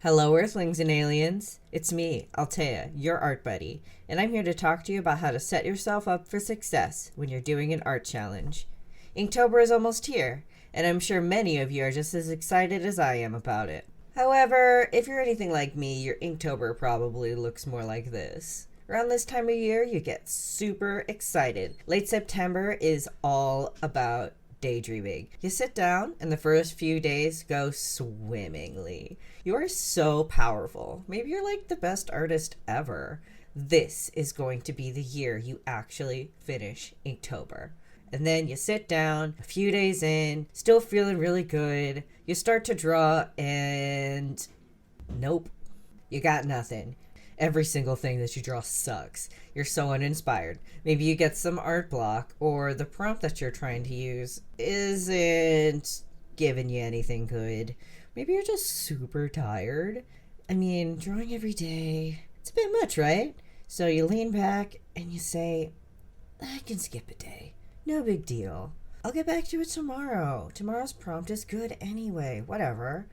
Hello, Earthlings and aliens. It's me, Altea, your art buddy, and I'm here to talk to you about how to set yourself up for success when you're doing an art challenge. Inktober is almost here, and I'm sure many of you are just as excited as I am about it. However, if you're anything like me, your Inktober probably looks more like this. Around this time of year, you get super excited. Late September is all about daydreaming. You sit down and the first few days go swimmingly. You are so powerful. Maybe you're like the best artist ever. This is going to be the year you actually finish Inktober. And then you sit down, a few days in, still feeling really good. You start to draw and nope, you got nothing. Every single thing that you draw sucks. You're so uninspired. Maybe you get some art block, or the prompt that you're trying to use isn't giving you anything good. Maybe you're just super tired. I mean, drawing every day, it's a bit much, right? So you lean back and you say, I can skip a day. No big deal. I'll get back to it tomorrow. Tomorrow's prompt is good anyway, whatever.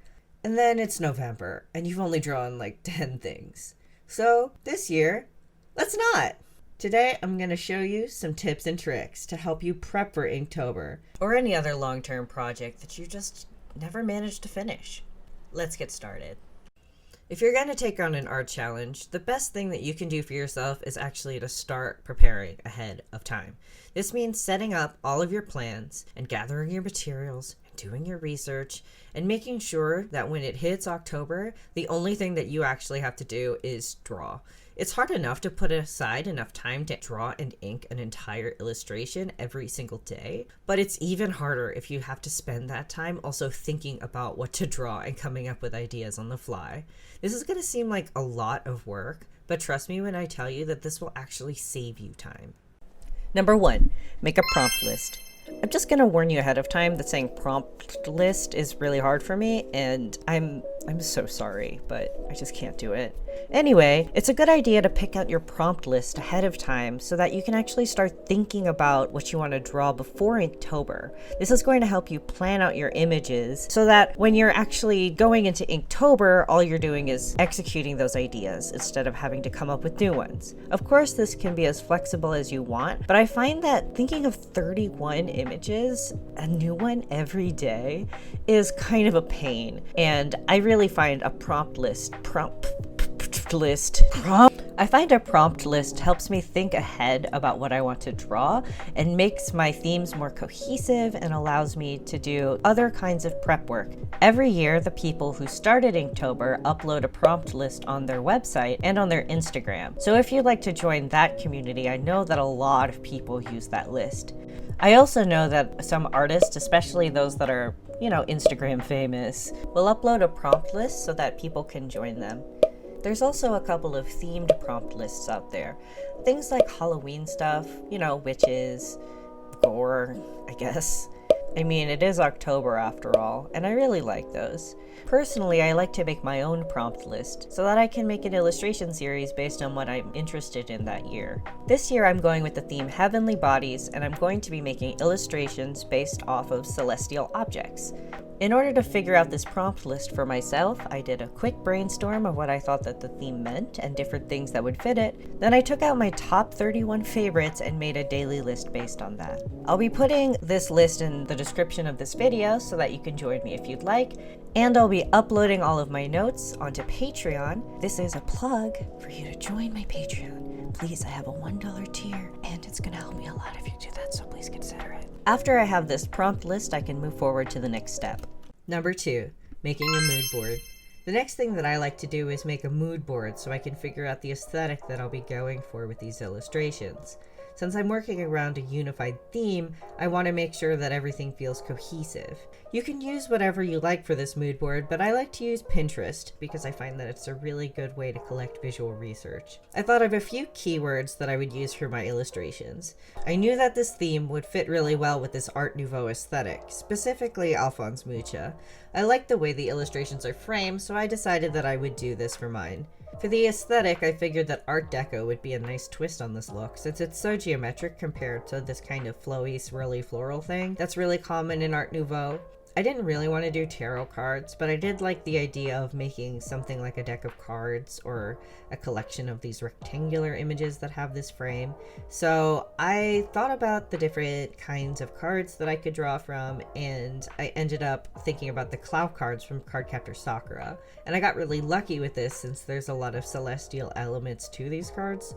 And then it's November, and you've only drawn like 10 things. So this year, let's not. Today, I'm going to show you some tips and tricks to help you prep for Inktober or any other long-term project that you just never managed to finish. Let's get started. If you're going to take on an art challenge, the best thing that you can do for yourself is actually to start preparing ahead of time. This means setting up all of your plans and gathering your materials, doing your research, and making sure that when it hits October, the only thing that you actually have to do is draw. It's hard enough to put aside enough time to draw and ink an entire illustration every single day, but it's even harder if you have to spend that time also thinking about what to draw and coming up with ideas on the fly. This is going to seem like a lot of work, but trust me when I tell you that this will actually save you time. Number 1, make a prompt list. I'm just going to warn you ahead of time that saying prompt list is really hard for me, and I'm so sorry, but I just can't do it. Anyway, it's a good idea to pick out your prompt list ahead of time so that you can actually start thinking about what you want to draw before Inktober. This is going to help you plan out your images so that when you're actually going into Inktober, all you're doing is executing those ideas instead of having to come up with new ones. Of course, this can be as flexible as you want, but I find that thinking of 31 images, a new one every day, is kind of a pain. And I really find a prompt list helps me think ahead about what I want to draw and makes my themes more cohesive and allows me to do other kinds of prep work. Every year, the people who started Inktober upload a prompt list on their website and on their Instagram. So if you'd like to join that community, I know that a lot of people use that list. I also know that some artists, especially those that are, Instagram famous, will upload a prompt list so that people can join them. There's also a couple of themed prompt lists out there. Things like Halloween stuff, witches, gore, I guess. I mean, it is October after all, and I really like those. Personally, I like to make my own prompt list so that I can make an illustration series based on what I'm interested in that year. This year I'm going with the theme Heavenly Bodies, and I'm going to be making illustrations based off of celestial objects. In order to figure out this prompt list for myself, I did a quick brainstorm of what I thought that the theme meant and different things that would fit it. Then I took out my top 31 favorites and made a daily list based on that. I'll be putting this list in the description of this video so that you can join me if you'd like, and I'll be uploading all of my notes onto Patreon. This is a plug for you to join my Patreon. Please, I have a $1 tier, and it's gonna help me a lot if you do that, so please consider it. After I have this prompt list, I can move forward to the next step. Number 2, making a mood board. The next thing that I like to do is make a mood board so I can figure out the aesthetic that I'll be going for with these illustrations. Since I'm working around a unified theme, I want to make sure that everything feels cohesive. You can use whatever you like for this mood board, but I like to use Pinterest because I find that it's a really good way to collect visual research. I thought of a few keywords that I would use for my illustrations. I knew that this theme would fit really well with this Art Nouveau aesthetic, specifically Alphonse Mucha. I like the way the illustrations are framed, so I decided that I would do this for mine. For the aesthetic, I figured that Art Deco would be a nice twist on this look, since it's so geometric compared to this kind of flowy, swirly floral thing that's really common in Art Nouveau. I didn't really want to do tarot cards, but I did like the idea of making something like a deck of cards or a collection of these rectangular images that have this frame. So I thought about the different kinds of cards that I could draw from, and I ended up thinking about the Clow cards from Cardcaptor Sakura. And I got really lucky with this since there's a lot of celestial elements to these cards.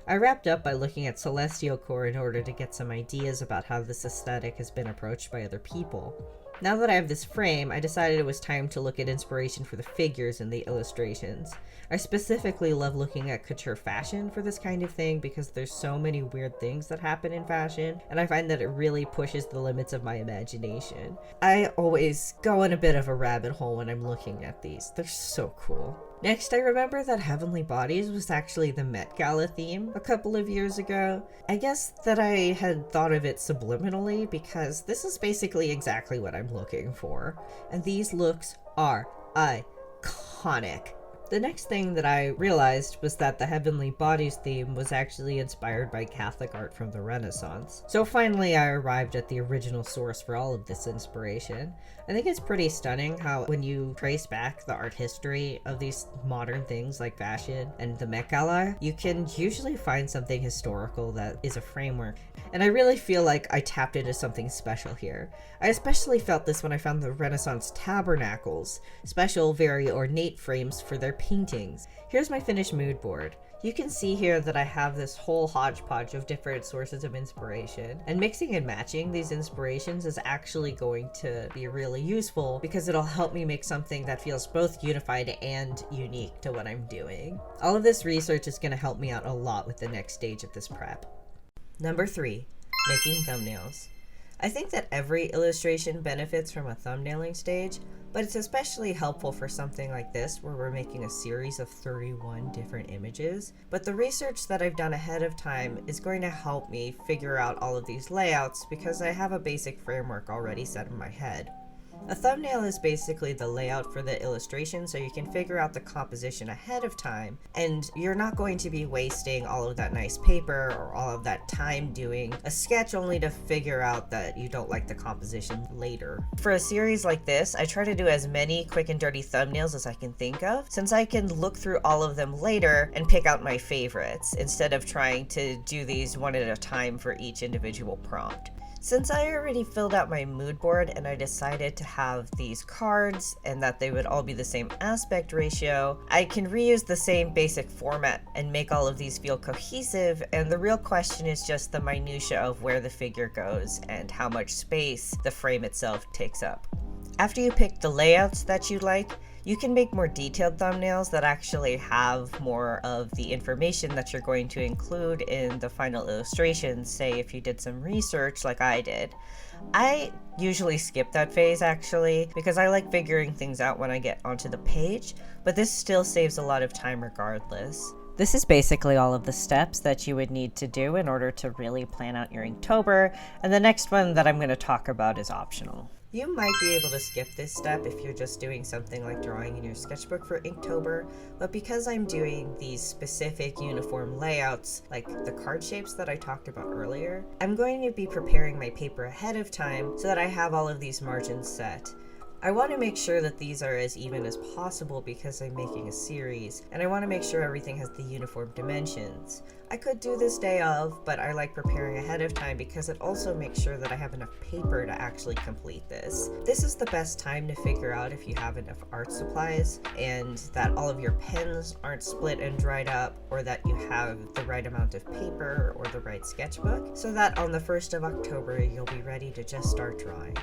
I wrapped up by looking at Celestial Core in order to get some ideas about how this aesthetic has been approached by other people. Now that I have this frame, I decided it was time to look at inspiration for the figures in the illustrations. I specifically love looking at couture fashion for this kind of thing because there's so many weird things that happen in fashion, and I find that it really pushes the limits of my imagination. I always go in a bit of a rabbit hole when I'm looking at these. They're so cool. Next, I remember that Heavenly Bodies was actually the Met Gala theme a couple of years ago. I guess that I had thought of it subliminally because this is basically exactly what I'm looking for. And these looks are iconic. The next thing that I realized was that the Heavenly Bodies theme was actually inspired by Catholic art from the Renaissance. So finally I arrived at the original source for all of this inspiration. I think it's pretty stunning how when you trace back the art history of these modern things like fashion and the Met Gala, you can usually find something historical that is a framework. And I really feel like I tapped into something special here. I especially felt this when I found the Renaissance tabernacles, special, very ornate frames for their paintings. Here's my finished mood board. You can see here that I have this whole hodgepodge of different sources of inspiration, and mixing and matching these inspirations is actually going to be really useful because it'll help me make something that feels both unified and unique to what I'm doing. All of this research is going to help me out a lot with the next stage of this prep. Number 3, making thumbnails. I think that every illustration benefits from a thumbnailing stage, but it's especially helpful for something like this where we're making a series of 31 different images. But the research that I've done ahead of time is going to help me figure out all of these layouts because I have a basic framework already set in my head. A thumbnail is basically the layout for the illustration, so you can figure out the composition ahead of time, and you're not going to be wasting all of that nice paper or all of that time doing a sketch only to figure out that you don't like the composition later. For a series like this, I try to do as many quick and dirty thumbnails as I can think of, since I can look through all of them later and pick out my favorites, instead of trying to do these one at a time for each individual prompt. Since I already filled out my mood board and I decided to have these cards and that they would all be the same aspect ratio, I can reuse the same basic format and make all of these feel cohesive, and the real question is just the minutia of where the figure goes and how much space the frame itself takes up. After you pick the layouts that you like, you can make more detailed thumbnails that actually have more of the information that you're going to include in the final illustrations, say if you did some research like I did. I usually skip that phase actually, because I like figuring things out when I get onto the page, but this still saves a lot of time regardless. This is basically all of the steps that you would need to do in order to really plan out your Inktober, and the next one that I'm going to talk about is optional. You might be able to skip this step if you're just doing something like drawing in your sketchbook for Inktober, but because I'm doing these specific uniform layouts, like the card shapes that I talked about earlier, I'm going to be preparing my paper ahead of time so that I have all of these margins set. I want to make sure that these are as even as possible because I'm making a series, and I want to make sure everything has the uniform dimensions. I could do this day of, but I like preparing ahead of time because it also makes sure that I have enough paper to actually complete this. This is the best time to figure out if you have enough art supplies and that all of your pens aren't split and dried up, or that you have the right amount of paper or the right sketchbook, so that on the 1st of October you'll be ready to just start drawing.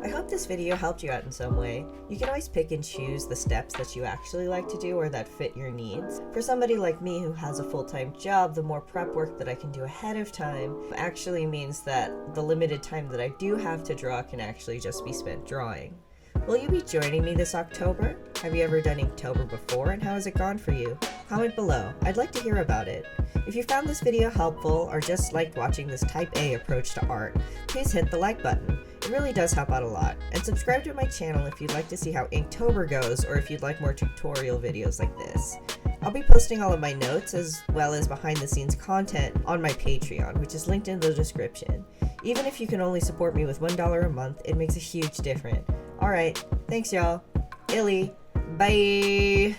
I hope this video helped you out in some way. You can always pick and choose the steps that you actually like to do or that fit your needs. For somebody like me who has a full-time job, the more prep work that I can do ahead of time actually means that the limited time that I do have to draw can actually just be spent drawing. Will you be joining me this October? Have you ever done Inktober before, and how has it gone for you? Comment below. I'd like to hear about it. If you found this video helpful or just liked watching this type A approach to art, please hit the like button. It really does help out a lot. And subscribe to my channel if you'd like to see how Inktober goes, or if you'd like more tutorial videos like this. I'll be posting all of my notes as well as behind the scenes content on my Patreon, which is linked in the description. Even if you can only support me with $1 a month, it makes a huge difference. Alright, thanks y'all. Illy. Bye.